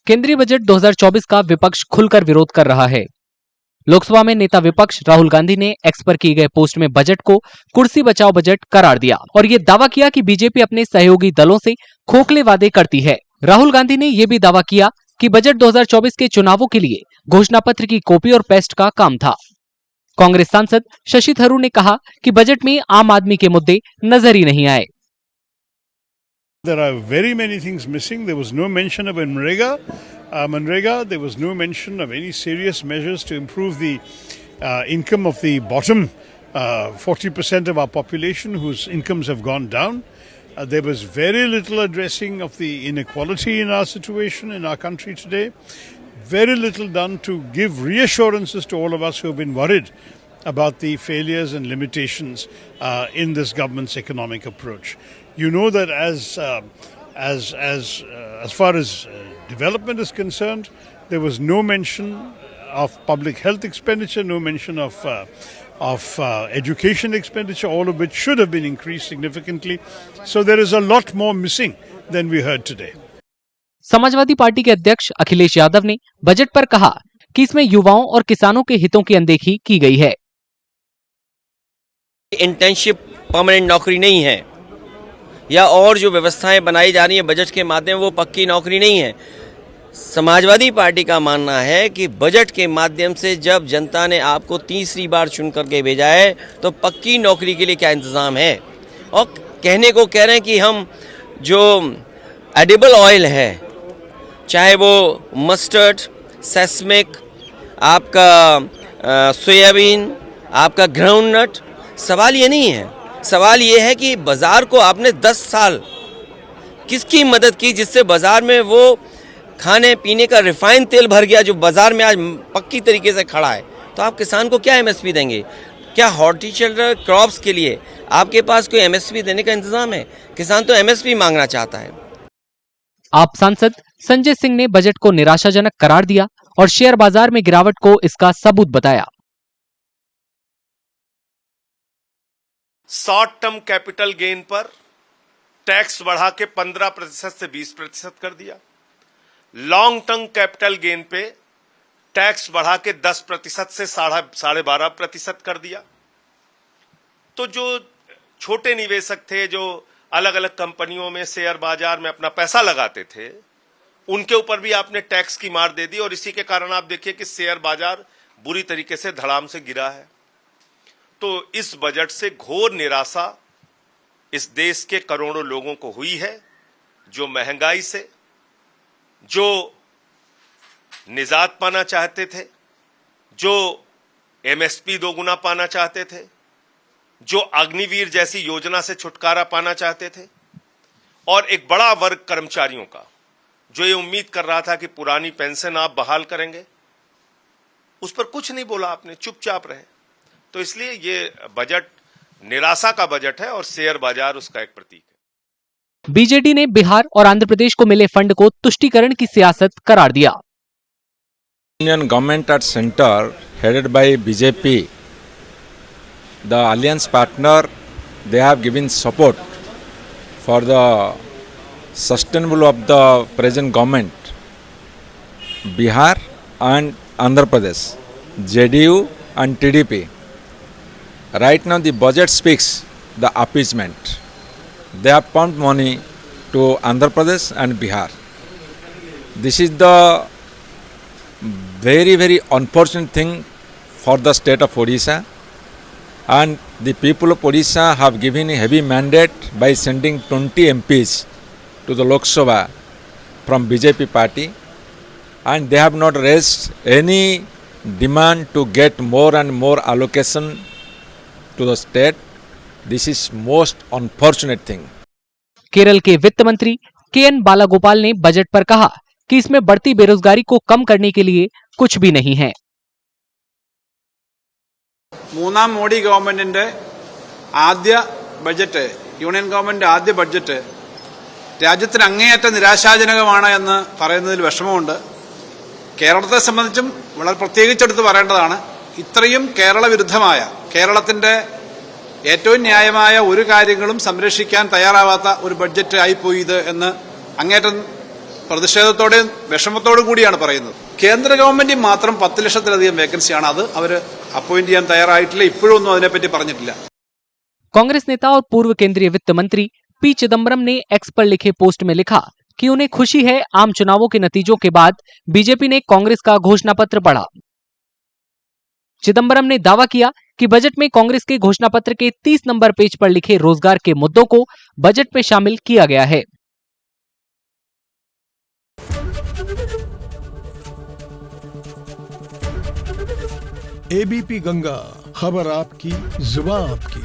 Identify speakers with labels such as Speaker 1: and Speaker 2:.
Speaker 1: केंद्रीय बजट 2024 का विपक्ष खुलकर विरोध कर रहा है। लोकसभा में नेता विपक्ष राहुल गांधी ने एक्स पर किए गए पोस्ट में बजट को कुर्सी बचाओ बजट करार दिया और ये दावा किया कि बीजेपी अपने सहयोगी दलों से खोखले वादे करती है। राहुल गांधी ने यह भी दावा किया कि बजट 2024 के चुनावों के लिए घोषणा पत्र की कॉपी और पेस्ट का काम था। कांग्रेस सांसद शशि थरूर ने कहा कि बजट में आम आदमी के मुद्दे नजर ही नहीं आए।
Speaker 2: There are very many things missing. There was no mention of Manrega. There was no mention of any serious measures to improve the income of the bottom 40% of our population whose incomes have gone down. There was very little addressing of the inequality in our situation in our country today. Very little done to give reassurances to all of us who have been worried about the failures and limitations in this government's economic approach. You know that as far as development is concerned, there was no mention of public health expenditure, no mention of education expenditure, all of which should have been increased significantly. So there is a lot more missing than we heard today.
Speaker 1: Samajwadi party के अध्यक्ष अखिलेश यादव ने budget पर कहा कि इसमें युवाओं और किसानों के हितों की अनदेखी की गई है।
Speaker 3: इंटर्नशिप परमानेंट नौकरी नहीं है या और जो व्यवस्थाएं बनाई जा रही है बजट के माध्यम वो पक्की नौकरी नहीं है। समाजवादी पार्टी का मानना है कि बजट के माध्यम से जब जनता ने आपको तीसरी बार चुन करके भेजा है तो पक्की नौकरी के लिए क्या इंतज़ाम है। और कहने को कह रहे हैं कि हम जो एडिबल ऑयल है, चाहे वो मस्टर्ड, सेसमिक, आपका सोयाबीन, आपका ग्राउंडनट, सवाल ये नहीं है। सवाल ये है कि बाज़ार को आपने 10 साल किसकी मदद की जिससे बाज़ार में वो खाने पीने का रिफाइंड तेल भर गया जो बाज़ार में आज पक्की तरीके से खड़ा है। तो आप किसान को क्या एमएसपी देंगे? क्या हॉर्टिकल्चर क्रॉप्स के लिए आपके पास कोई एमएसपी देने का इंतज़ाम है? किसान तो एमएसपी मांगना चाहता है।
Speaker 1: आप सांसद संजय सिंह ने बजट को निराशाजनक करार दिया और शेयर बाजार में गिरावट को इसका सबूत बताया।
Speaker 4: शॉर्ट टर्म कैपिटल गेन पर टैक्स बढ़ा के 15% से 20% कर दिया। लॉन्ग टर्म कैपिटल गेन पे टैक्स बढ़ा के 10% से 12.5% कर दिया। तो जो छोटे निवेशक थे जो अलग अलग कंपनियों में शेयर बाजार में अपना पैसा लगाते थे उनके ऊपर भी आपने टैक्स की मार दे दी और इसी के कारण आप देखिए कि शेयर बाजार बुरी तरीके से धड़ाम से गिरा है। तो इस बजट से घोर निराशा इस देश के करोड़ों लोगों को हुई है जो महंगाई से, जो निजात पाना चाहते थे, जो एमएसपी दोगुना पाना चाहते थे, जो अग्निवीर जैसी योजना से छुटकारा पाना चाहते थे, और एक बड़ा वर्ग कर्मचारियों का जो ये उम्मीद कर रहा था कि पुरानी पेंशन आप बहाल करेंगे, उस पर कुछ नहीं बोला आपने, चुपचाप रहे। तो इसलिए ये बजट निराशा का बजट है और शेयर बाजार उसका एक प्रतीक है।
Speaker 1: बीजेडी ने बिहार और आंध्र प्रदेश को मिले फंड को तुष्टीकरण की सियासत करार दिया।
Speaker 5: Union government at center headed by BJP, the alliance partner, they have given support for the sustainable of the present government. Bihar and Andhra Pradesh, JDU and TDP. Right now the budget speaks the appeasement. They have pumped money to Andhra Pradesh and Bihar. This is the very unfortunate thing for the state of Odisha, and the people of Odisha have given a heavy mandate by sending 20 MPs to the Lok Sabha from BJP party, and they have not raised any demand to get more and more allocation to the state. This is most unfortunate thing.
Speaker 1: Kerala के वित्त मंत्री K. N.. Balagopal ने budget पर कहा कि इसमें बढ़ती बेरोजगारी को कम करने के लिए कुछ भी नहीं है।
Speaker 6: മൂന്നാം മോഡി ഗവൺമെന്റിന്റെ ആദ്യ ബജറ്റ്, യൂണിയൻ ഗവൺമെന്റ് ആദ്യ ബഡ്ജറ്റ് രാജ്യത്തിന് അങ്ങേയറ്റം നിരാശാജനകമാണ് എന്ന് പറയുന്നതിൽ വിഷമമുണ്ട്. കേരളത്തെ സംബന്ധിച്ചും വളരെ പ്രത്യേകിച്ചെടുത്ത് പറയേണ്ടതാണ്, ഇത്രയും കേരള വിരുദ്ധമായ, കേരളത്തിന്റെ ഏറ്റവും ന്യായമായ ഒരു കാര്യങ്ങളും സംരക്ഷിക്കാൻ തയ്യാറാവാത്ത ഒരു ബഡ്ജറ്റ് ആയിപ്പോയി ഇത് എന്ന് അങ്ങേറ്റം പ്രതിഷേധത്തോടെയും വിഷമത്തോടും കൂടിയാണ് പറയുന്നത്. കേന്ദ്ര ഗവൺമെന്റ് മാത്രം 10 ലക്ഷത്തിലധികം വേക്കൻസിയാണ്. അത് അവർ അപ്പോയിന്റ് ചെയ്യാൻ തയ്യാറായിട്ടില്ല. ഇപ്പോഴും ഒന്നും അതിനെപ്പറ്റി പറഞ്ഞിട്ടില്ല.
Speaker 1: कांग्रेस नेता और पूर्व केंद्रीय वित्त मंत्री पी चिदम्बरम ने एक्स पर लिखे पोस्ट में लिखा कि उन्हें खुशी है आम चुनावों के नतीजों के बाद बीजेपी ने कांग्रेस का घोषणा पत्र पढ़ा। चिदम्बरम ने दावा किया कि बजट में कांग्रेस के घोषणा पत्र के 30 नंबर पेज पर लिखे रोजगार के मुद्दों को बजट में शामिल किया गया है।
Speaker 7: एबीपी गंगा, खबर आपकी, जुबान आपकी।